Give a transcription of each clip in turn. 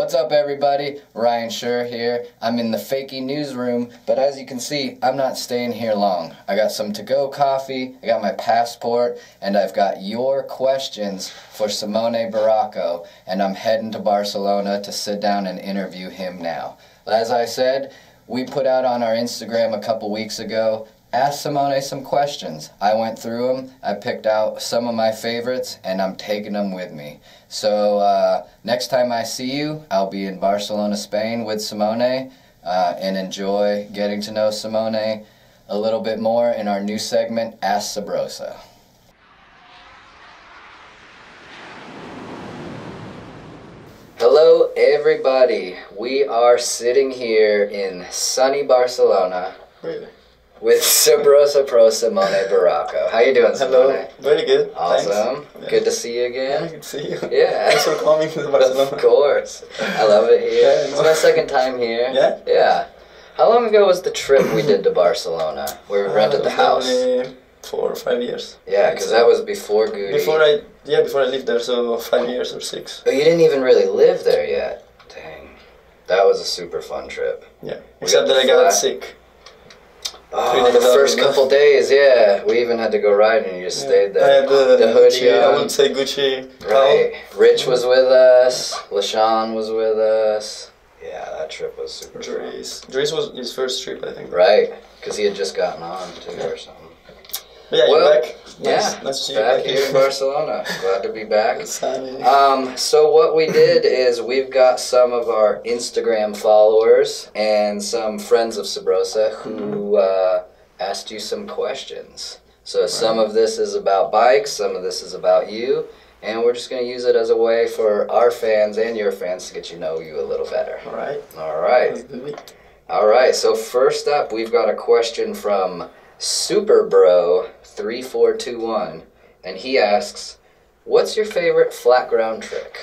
What's up, everybody? Ryan Schur here. I'm in the Fakie newsroom, but as you can see, I'm not staying here long. I got some to-go coffee, I got my passport, and I've got your questions for Simone Barraco, and I'm heading to Barcelona to sit down and interview him now. As I said, we put out on our Instagram a couple weeks ago, ask Simone some questions. I went through them, I picked out some of my favorites, and I'm taking them with me. So next time I see you, I'll be in Barcelona, Spain with Simone, and enjoy getting to know Simone a little bit more in our new segment, Ask Subrosa. Hello everybody, we are sitting here in sunny Barcelona. Really? With Subrosa Pro Simone Barraco. How you doing, Simone? Hello. Very good. Awesome. Thanks. Good to see you again. Yeah, good to see you. Yeah. Thanks for coming to Barcelona. Of course. I love it here. Yeah, It's my second time here. Yeah? Yeah. How long ago was the trip we did to Barcelona, where we rented the house? Only 4 or 5 years. Yeah, because that was before Goody. Before I lived there, so 5 years or 6. Oh, you didn't even really live there yet. Dang. That was a super fun trip. Yeah. Except that I got sick. Oh, the first couple days, yeah. We even had to go riding and you just stayed there. I had the hoodie Gucci, on. I would say Gucci. Right. Rich was with us. LaShawn was with us. Yeah, that trip was super fun. Dries was his first trip, I think. Right, because he had just gotten on too or something. But yeah, well, you're back. Nice to see you back here in Barcelona. Glad to be back. It's sunny. So what we did is we've got some of our Instagram followers and some friends of Subrosa who asked you some questions. So some of this is about bikes, some of this is about you, and we're just going to use it as a way for our fans and your fans to get to know you a little better. All right. All right. All right, so first up we've got a question from Superbro3421, and he asks, what's your favorite flat ground trick?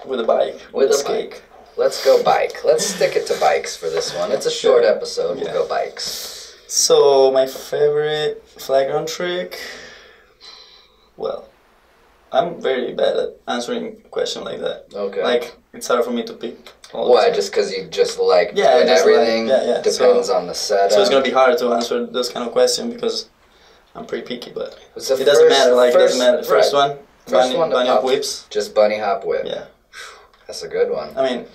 With a bike. With a bike. Let's go bike. Let's stick it to bikes for this one. It's a short episode. We'll go bikes. So my favorite flat ground trick, well, I'm very bad at answering a question like that. Okay. Like, it's hard for me to pick. Why? Just because you just like doing everything? Depends on the setup. So it's going to be hard to answer those kind of questions because I'm pretty picky, but it doesn't matter. Like, it doesn't matter. First one, bunny hop whips. Just bunny hop whip. Yeah. That's a good one. I mean,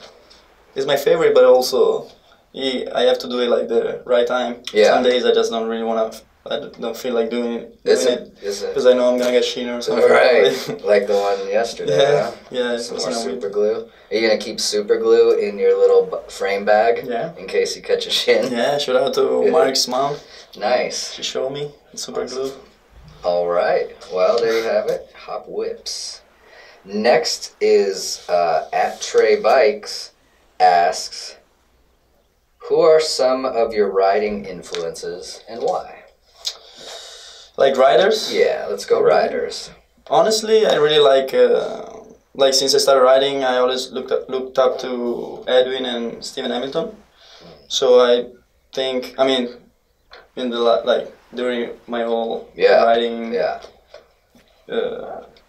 it's my favorite, but also I have to do it like the right time. Yeah. Some days I just don't really want to. I don't feel like doing it because I know I'm gonna get sheen or something. Right, like the one yesterday. Yeah, huh? yeah. Some more super glue. Are you gonna keep super glue in your little frame bag? Yeah. In case you catch a shin. Yeah. Shout out to Mark's mom. Nice. She showed me super glue. All right. Well, there you have it. Hop whips. Next is at Trey Bikes asks, who are some of your riding influences and why? Like riders? Yeah, let's go riders. Honestly, I really like since I started riding, I always looked up to Edwin and Steven Hamilton. So I think, I mean, in the during my whole riding. Yeah.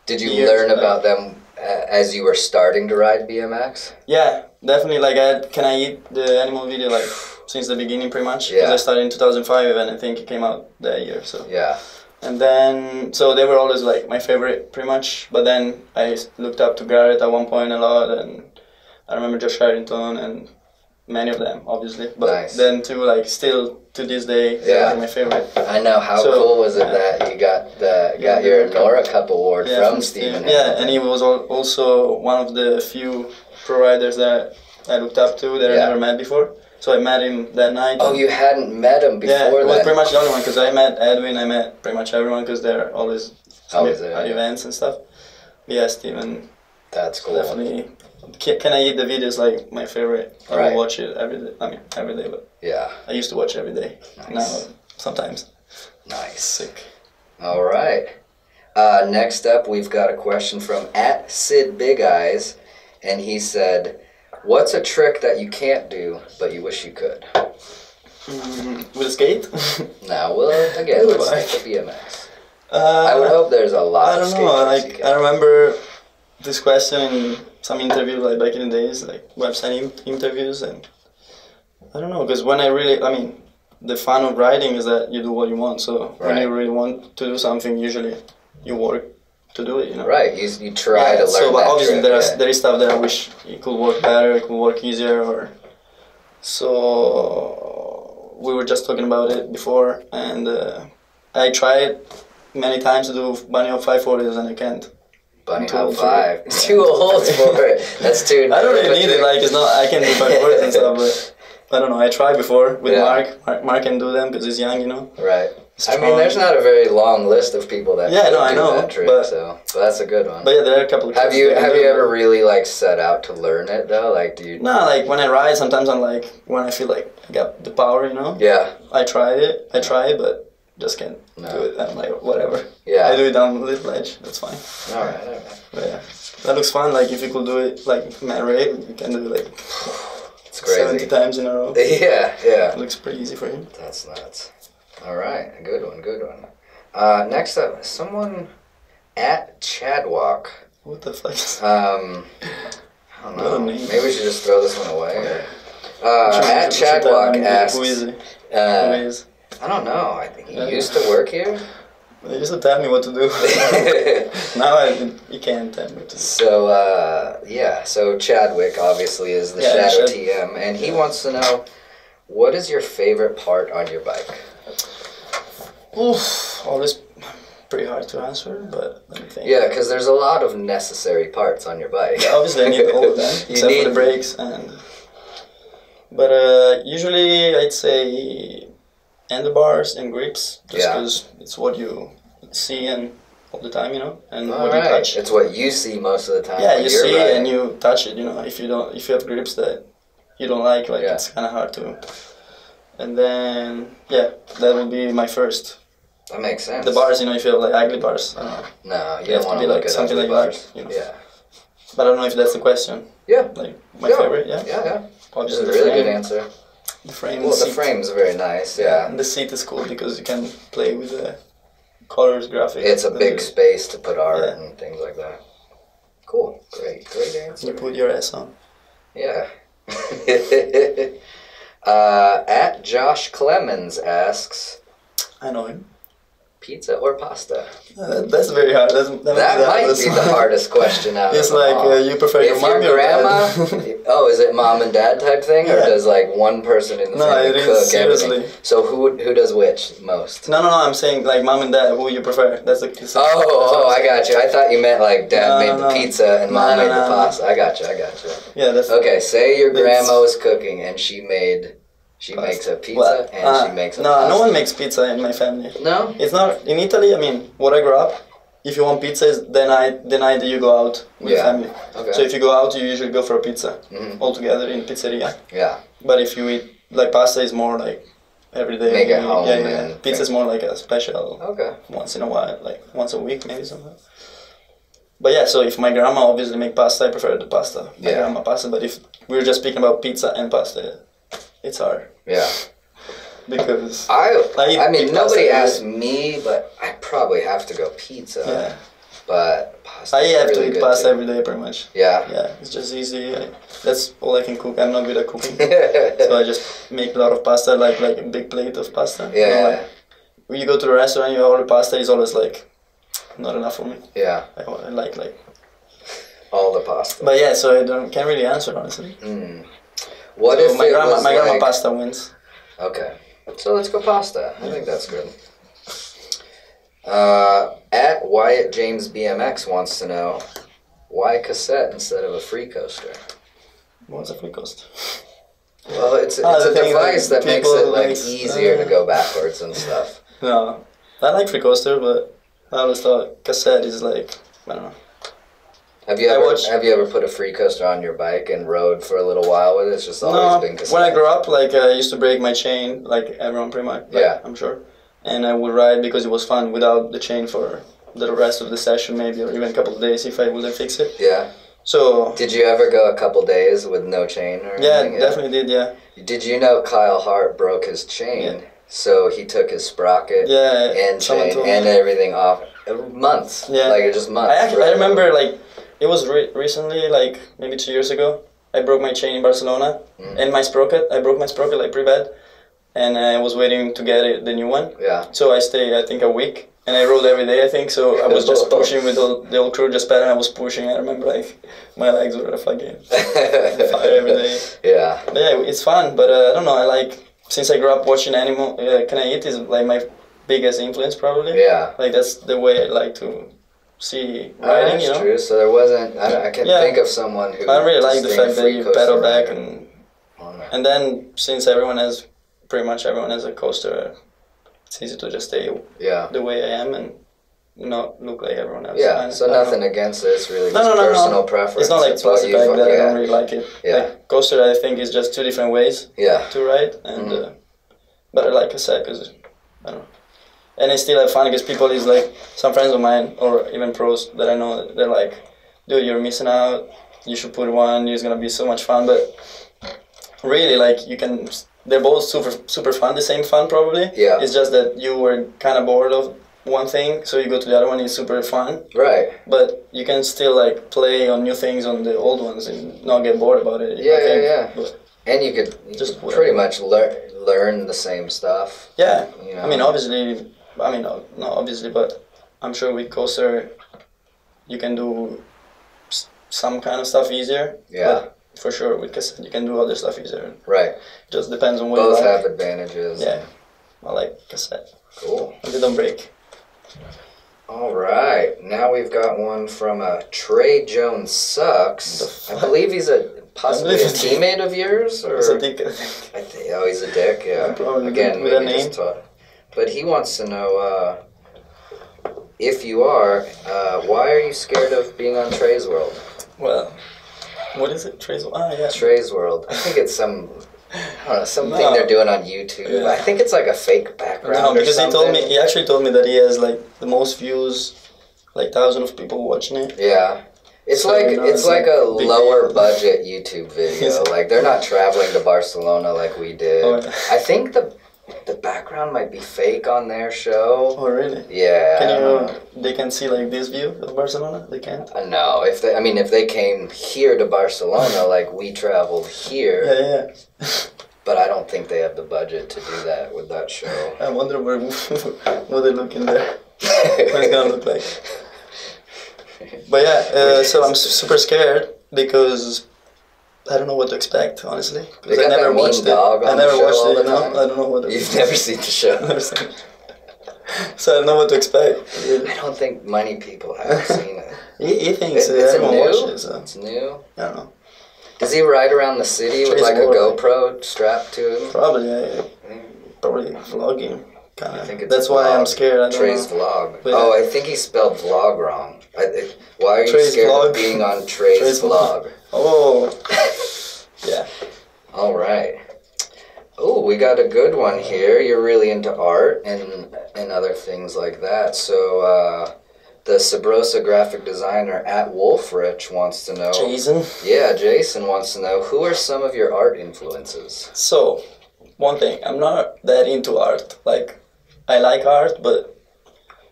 Did you learn about them as you were starting to ride BMX? Yeah, definitely. Like Can I Eat the Animal video like since the beginning, pretty much. Yeah. Because I started in 2005, and I think it came out that year. So. Yeah. And then, so they were always like my favorite, pretty much. But then I looked up to Garrett at one point a lot, and I remember Josh Harrington and many of them, obviously. But then too, like still to this day, they're my favorite. I know. How cool was it that you got your Nora Cup award from Steven? Yeah, and he was also one of the few pro riders that I looked up to that I never met before. So I met him that night. Oh, you hadn't met him before that? Yeah, it was pretty much the only one, because I met Edwin, I met pretty much everyone, because they're always at events and stuff. Yeah, Steven. That's cool. Definitely. Can I Eat the videos like my favorite? I will watch it every day. I mean, every day, but I used to watch every day. Nice. Now, sometimes. Nice. Sick. All right. Next up, we've got a question from @SidBigEyes, and he said, what's a trick that you can't do, but you wish you could? With a skate? No, well, again, let's stick to BMX. I would hope there's a lot of skate tricks you can't do. I remember this question some interviews like back in the days, like website interviews, and I don't know, because when the fun of writing is that you do what you want. So when you really want to do something, usually you work to do it, you know. Right, you try to learn. So but obviously there is stuff that I wish it could work better, it could work easier, or so we were just talking about it before, and I tried many times to do Bunny Hop 540s and I can't. Bunny Hop 5. Too old for it. That's too. I don't really need it. Like it's not. I can do 540s and stuff, but I don't know. I tried before with Mark. Mark can do them because he's young, you know. Right. Strong. I mean, there's not a very long list of people that. Yeah, no, I know. That trick, but that's a good one. But yeah, there are a couple of. Have you ever really like set out to learn it though? Like, do you? No, like when I ride, sometimes I'm like when I feel like I got the power, you know. Yeah. I try it, but just can't do it. I'm like whatever. Yeah. I do it on little edge. That's fine. All right. But yeah, that looks fun. Like if you could do it like Matt Ray, you can do it like. It's crazy. 70 times in a row. Yeah. It looks pretty easy for you. That's nuts. All right, good one. Next up, someone at Chadwalk. What the fuck? I don't know. Maybe we should just throw this one away. At Chadwalk asks. Who is he? Who is? I don't know. I think he used to work here. They used to tell me what to do. Now you can't tell me what to do. So Chadwick obviously is the Shadow TM, and he wants to know, what is your favorite part on your bike? Oof, always pretty hard to answer, but let me think. Yeah, because there's a lot of necessary parts on your bike. Yeah, obviously I need all of them, except for the brakes. But usually I'd say handlebars and grips, just because it's what you see and all the time, you know, and what you touch. It's what you see most of the time. Yeah, you see it and you touch it, you know. If you have grips that you don't like it's kind of hard to. And then that would be my first. That makes sense. The bars, you know, if you have like ugly bars, I don't know. No, you don't want to look at something ugly like bars. That, you know. Yeah. But I don't know if that's the question. Yeah. Like my favorite, Yeah. Obviously, that's a really good answer. The frame. Well, the frame's very nice. Yeah. And the seat is cool because you can play with the colors, graphics. It's a big space to put art and things like that. Cool. Great answer. You put your ass on. Yeah. At Josh Clemens asks. I know him. Pizza or pasta? That's very hard. That might be the hardest question out. It's like you prefer your mom or grandma? Oh, is it mom and dad type thing, or does like one person in the family cook everything? So who does which most? No. I'm saying like mom and dad. Who you prefer? That's the. I got you. I thought you meant like dad made the pizza and mom made the pasta. I got you. Yeah, that's okay. Say your grandma was cooking and she makes a pizza and she makes a pasta. No one makes pizza in my family. No? It's not. In Italy, I mean, where I grew up, if you want pizza, it's the night that you go out with family. Okay. So if you go out, you usually go for a pizza all together in pizzeria. Yeah. But if you eat, like pasta is more like every day. Make it home. Yeah. Pizza is more like a special. Okay. Once in a while, like once a week maybe something. But yeah, so if my grandma obviously make pasta, I prefer the pasta. My grandma pasta. But if we're just speaking about pizza and pasta, it's hard. Yeah. Because I mean, nobody asked me, but I probably have to go pizza. Yeah. But pasta. I have to eat pasta every day, pretty much. Yeah. Yeah, it's just easy. That's all I can cook. I'm not good at cooking, so I just make a lot of pasta, like a big plate of pasta. Yeah. You know, like, when you go to the restaurant, you order pasta. It's always like not enough for me. Yeah. I like all the pasta. But yeah, so can't really answer honestly. What if my grandma pasta wins? Okay, so let's go pasta. I think that's good. At Wyatt James BMX wants to know, why Cosette instead of a free coaster? What's a free coaster? Well, it's a device that makes it like easier to go backwards and stuff. No, I like free coaster, but I always thought Cosette is like, I don't know. Have you ever put a free coaster on your bike and rode for a little while with it? It's just always been Cosette. When I grew up, like I used to break my chain, like everyone pretty much. Like, I'm sure. And I would ride because it was fun without the chain for the rest of the session, maybe, or even a couple of days if I wouldn't fix it. Yeah. So. Did you ever go a couple days with no chain or anything? Yeah, definitely did. Yeah. Did you know Kyle Hart broke his chain? Yeah. So he took his sprocket and chain and everything off. Months. Yeah. Like just months. I remember like it was recently, like maybe 2 years ago. I broke my chain in Barcelona, and my sprocket. I broke my sprocket like pretty bad, and I was waiting to get the new one. Yeah. So I stayed, I think, a week. And I rode every day, I think, so I was just pushing with the old crew, just pedal, and I was pushing. I remember, like, my legs were fucking fire every day. Yeah. But yeah, it's fun, but I don't know, I like, since I grew up watching Animal, Can I Eat is, like, my biggest influence, probably. Yeah. Like, that's the way I like to see riding, that's true, so there wasn't, I can think of someone who... I really like the fact that you pedal back, and then, since pretty much everyone has a coaster, it's easy to just stay the way I am and not look like everyone else. Yeah, so nothing against it. It's really just personal preference. It's not like plastic bag that I don't really like it. Yeah. Like, coaster, I think, is just two different ways to ride. And but I like Cosette because, I don't know. And it's still fun because people is like, some friends of mine, or even pros that I know, they're like, dude, you're missing out. You should put one. It's going to be so much fun. But really, like, you can... They're both super fun, the same fun probably. Yeah. It's just that you were kind of bored of one thing, so you go to the other one, it's super fun. Right. But you can still like play on new things on the old ones and not get bored about it. Yeah. And you could just pretty much learn the same stuff. Yeah. You know? Not obviously, but I'm sure with coaster you can do some kind of stuff easier. Yeah. But for sure, with Cosette, you can do other stuff easier. Right. Just depends on what both you like. have advantages. Yeah. I like Cosette. Cool. And they don't break. All right. Now we've got one from Trey Jones Sucks. I believe he's possibly a teammate of yours? Or? He's a dick, I think. Oh, he's a dick, yeah. Again, with a name. But he wants to know, if you are, why are you scared of being on Trey's World? Well... What is it? Trey's World? Ah, yeah. Trey's World. I think it's something they're doing on YouTube. Yeah. I think it's like a fake background because he actually told me that he has like the most views, like thousands of people watching it. Yeah. It's like a lower budget YouTube video. Like they're not traveling to Barcelona like we did. Oh, yeah. I think the background might be fake on their show. Oh really? Yeah. They can see like this view of Barcelona? They can't? No, if they came here to Barcelona like we traveled here. Yeah. But I don't think they have the budget to do that with that show. I wonder what they look in there. What it's gonna look like. But yeah, so I'm super scared because I don't know what to expect, honestly. Because I never watched it. I never watched it, I don't know what to expect. You've never seen the show? Never seen it. So I don't know what to expect. I don't think many people have seen it. He thinks everyone watches it. So. It's new? I don't know. Does he ride around the city with like a GoPro strapped to him? Probably, yeah. Probably vlogging. Kinda. That's why I'm scared. I don't Trey's know. vlog. But I think he spelled vlog wrong. Why are you scared of being on Trey's vlog? Oh. Yeah. All right. Oh, we got a good one here. You're really into art and other things like that. So the Subrosa graphic designer at Wolfrich wants to know... Jason? Yeah, Jason wants to know, who are some of your art influences? So, one thing, I'm not that into art. Like, I like art, but...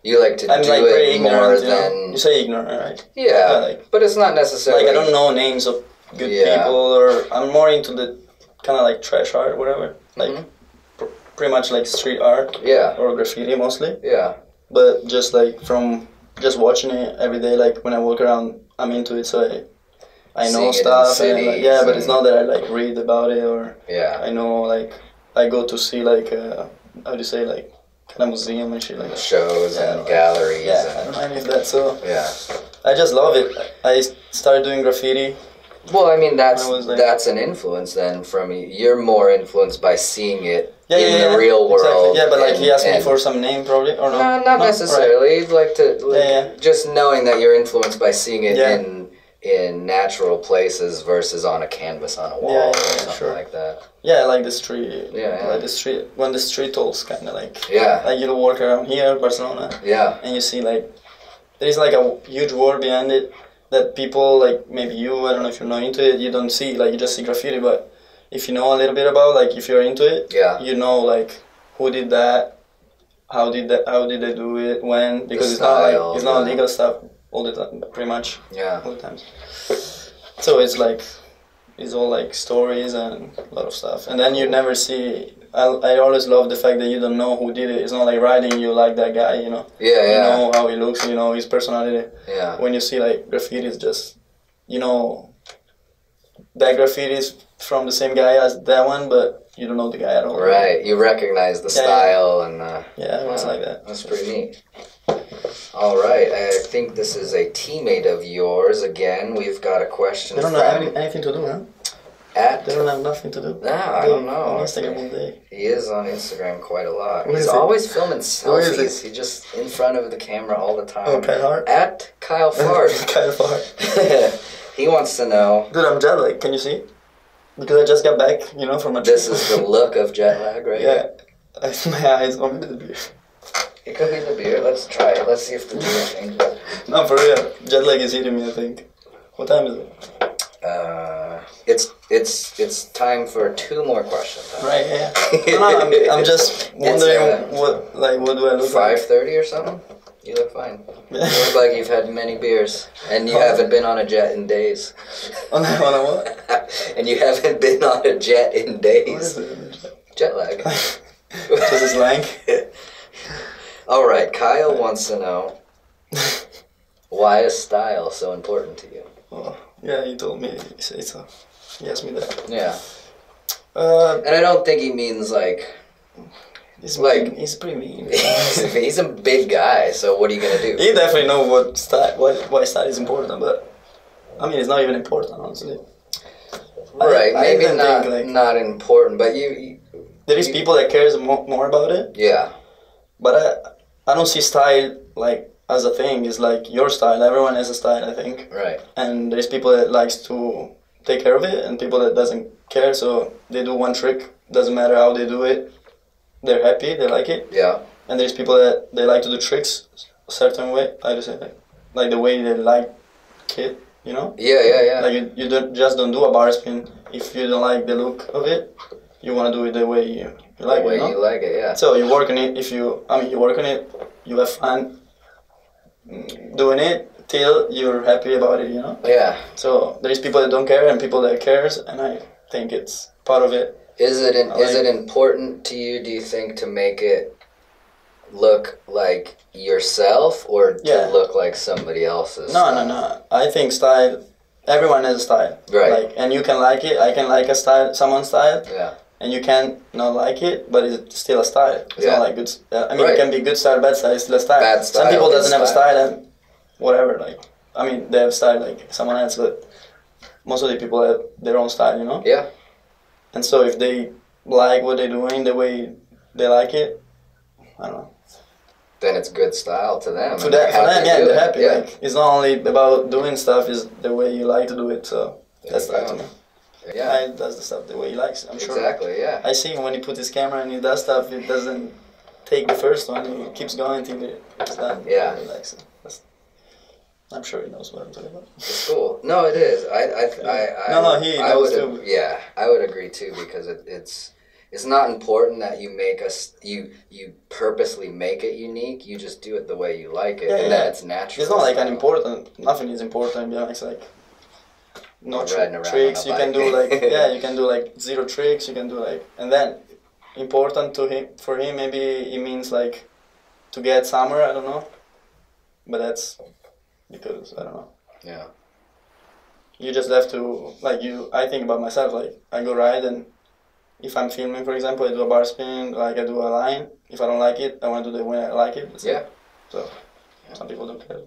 You like to do it more than... You say ignorant, right? Yeah, but it's not necessarily... Like, I don't know names of good people, or I'm more into the kind of like trash art, whatever. Like, pretty much like street art. Yeah. Or graffiti, mostly. Yeah. But just like from just watching it every day, like when I walk around, I'm into it, so I know stuff. And like, yeah, but it's not that I like read about it, or I know, like, I go to see like, how do you say, like, kind of museum and shit like that. Shows and galleries. Yeah, I don't know any of that, so I just love it. I started doing graffiti. Well, I mean, that's an influence then from you. You're more influenced by seeing it in the real world. Exactly. Yeah, but like he asked me for some name probably, or no? Not necessarily. Right. Like to just knowing that you're influenced by seeing it in natural places versus on a canvas on a wall or something like that. Yeah, I like the street. Like the street, when the street talks, kind of like. Like you walk around here, Barcelona. Yeah. And you see like, there's like a huge world behind it that people like, maybe you, I don't know if you're not into it, you don't see, like you just see graffiti, but if you know a little bit about, like if you're into it, you know like who did that, how did they do it, when, because it's not like, it's not legal stuff. all the time, pretty much. Yeah. All the times. So it's like, it's all like stories and a lot of stuff. And then you never see, I always love the fact that you don't know who did it. It's not like writing you like that guy, you know. Yeah, You know how he looks, you know his personality. Yeah. When you see like graffiti, it's just, you know, that graffiti is from the same guy as that one, but you don't know the guy at all. Right, you recognize the style and... yeah, it was like that. That's pretty neat. All right, I think this is a teammate of yours. Again, we've got a question They don't have anything to do, huh? They don't have nothing to do. Nah, I don't know. On Instagram all day. He is on Instagram quite a lot. Where He's is always filming selfies. He's just in front of the camera all the time. Oh, Kyle Hart? At Kyle Fart. Kyle Fart. He wants to know... Dude, I'm jet lagged. Can you see? Because I just got back, you know, from a trip. This is the look of jet lag, right? Yeah. My eyes on the beer. It could be the beer. Let's try it. Let's see if the beer changes. No, for real. Jet lag is hitting me, I think. What time is it? It's time for 2 more questions. Right, yeah. No, I'm just wondering what do I look like? 5:30 or something? You look fine. You look like you've had many beers, and you haven't been on a jet in days. On a what? And you haven't been on a jet in days. What is it? Jet lag. Just a slang? All right, Kyle wants to know, why is style so important to you? Oh, yeah, he told me. He asked me that. Yeah. And I don't think he means like... He's pretty mean. He's a big guy, so what are you gonna do? He definitely knows why style is important, but I mean, it's not even important, honestly. Right, maybe not think, like, not important, but you there is people that cares more about it. Yeah. But I don't see style like as a thing. It's like your style. Everyone has a style, I think. Right. And there's people that likes to take care of it, and people that doesn't care. So they do one trick. Doesn't matter how they do it. They're happy, they like it. Yeah. And there's people that they like to do tricks a certain way. I just say like the way they like it, you know? Yeah. Like you don't do a bar spin if you don't like the look of it. You want to do it the way you like it. The way you like it, yeah. So you work on it. You work on it. You have fun doing it till you're happy about it, you know? Yeah. So there's people that don't care and people that cares, and I think it's part of it. Is it important to you, do you think, to make it look like yourself or to look like somebody else's? No. I think style, everyone has a style. Right. Like, and you can like it, I can like someone's style. Yeah. And you can not like it, but it's still a style. It's not like good. I mean, right. It can be good style, bad style. It's still a style. Bad style. Some people doesn't have a style and whatever. Like, I mean, they have style like someone else, but most of the people have their own style, you know. Yeah. And so if they like what they're doing the way they like it, I don't know. Then it's good style to them. For them, yeah, they're happy. Yeah. Like, it's not only about doing stuff; it's the way you like to do it. So that's style to me. Yeah, he does the stuff the way he likes. I'm sure. Exactly. Yeah. I see him when he puts his camera and he does stuff. It doesn't take the first one. He keeps going until it's done. Yeah. He likes it. I'm sure he knows what I'm talking about. It's cool. No, it is. He knows too. Yeah, I would agree too, because it's not important that you make you purposely make it unique. You just do it the way you like it, and then it's natural. It's not like nothing is important. Yeah, it's like no tricks. You can do like you can do like 0 tricks. You can do like, and then important for him maybe it means like to get somewhere. I don't know, but that's. Because I don't know. Yeah. You just have to I think about myself, like I go ride and if I'm filming, for example, I do a bar spin, like I do a line. If I don't like it, I want to do it when I like it. So some people don't care.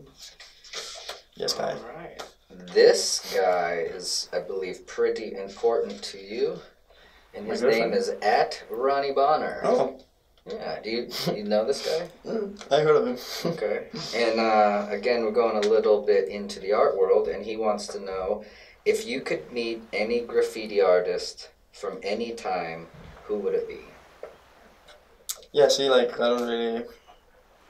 Yes, guy. All right. This guy is, I believe, pretty important to you, and his name is @Ronnie Bonner. Oh. Yeah, do you know this guy? I heard of him. Okay. And again, we're going a little bit into the art world, and he wants to know, if you could meet any graffiti artist from any time, who would it be? Yeah, see, like, I don't really...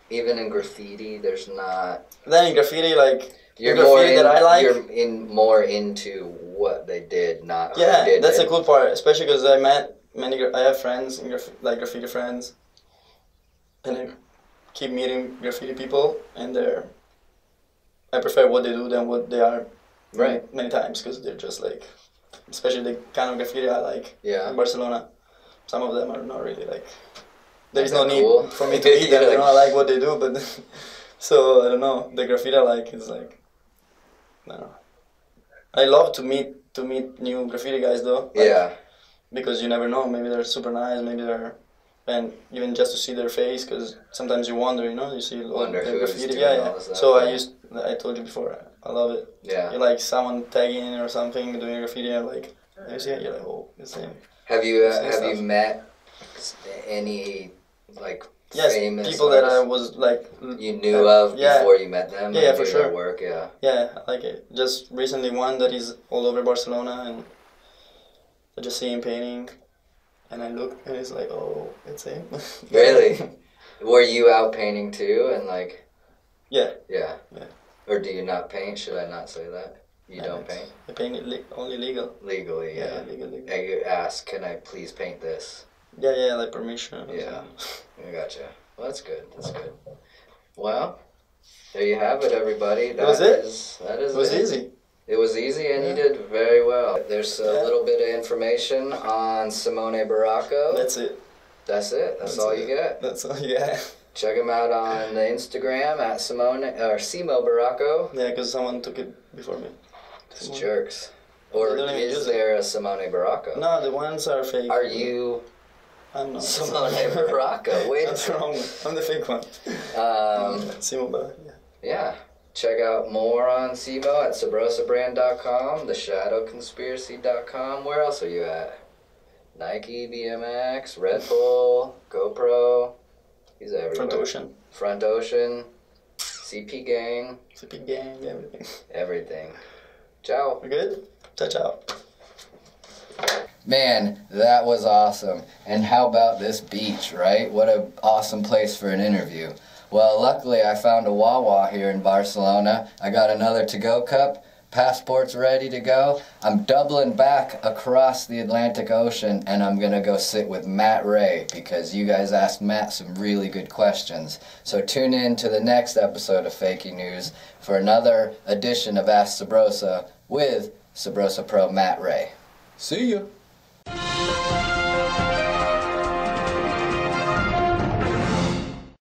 Even in graffiti, there's not... Then in graffiti, like... You're more into what they did, not who did it. That's a cool part, especially because I have friends, graffiti friends, and I keep meeting graffiti people, and they're I prefer what they do than what they are. Right. Many times, because they're just like, especially the kind of graffiti I like. Yeah. In Barcelona, some of them are not really like. There is Is no that need cool? for me to meet them. I don't like what they do, but so I don't know. The graffiti I like is like, I don't know. I love to meet new graffiti guys though. Like, Yeah. Because you never know. Maybe they're super nice. Maybe they're, and even just to see their face, because sometimes you wonder, you know, you see Wonder the who's graffiti. doing Yeah. all this stuff, So yeah. I told you before. I love it. Yeah. You like someone tagging or something, doing graffiti, and like you see it, you're like, oh, it's him. Have you stuff. met any like Yes, famous people that I artists was like you knew of yeah. before you met them? Yeah, and for knew sure. Their work, yeah. Yeah, I like it. Just recently one that is all over Barcelona, and I just see him painting, and I look, and it's like, oh, it's him. Really? Were you out painting too, and like? Yeah. Yeah. Yeah. Or do you not paint? Should I not say that? You don't paint? I paint it only legal. Legally, yeah. Legally. And you ask, can I please paint this? Yeah, like permission. Yeah. I gotcha. Well, that's good. That's good. Well, there you have it, everybody. That was it? That is It was it. easy. It was easy, and you did very well. There's a little bit of information on Simone Barraco. That's it. That's it. That's all you get. That's all you get. Check him out on the Instagram at Simo Barraco. Yeah, because someone took it before me. It's jerks. Or They don't even is use there a Simone Barraco? No, the ones are fake. Are you I'm not. Simone Barraco? Wait a That's the wrong one. I'm the fake one. Simone Barraco, yeah. Yeah. Check out more on Simo at subrosabrand.com, theshadowconspiracy.com. Where else are you at? Nike, BMX, Red Bull, GoPro. He's everywhere. Front Ocean. Front Ocean, CP Gang. CP Gang, everything. Everything. Ciao. We good? Ciao. Man, that was awesome. And how about this beach, right? What an awesome place for an interview. Well, luckily I found a Wawa here in Barcelona. I got another to-go cup. Passport's ready to go. I'm doubling back across the Atlantic Ocean, and I'm going to go sit with Matt Ray, because you guys asked Matt some really good questions. So tune in to the next episode of Fakie News for another edition of Ask Subrosa with Subrosa Pro Matt Ray. See ya!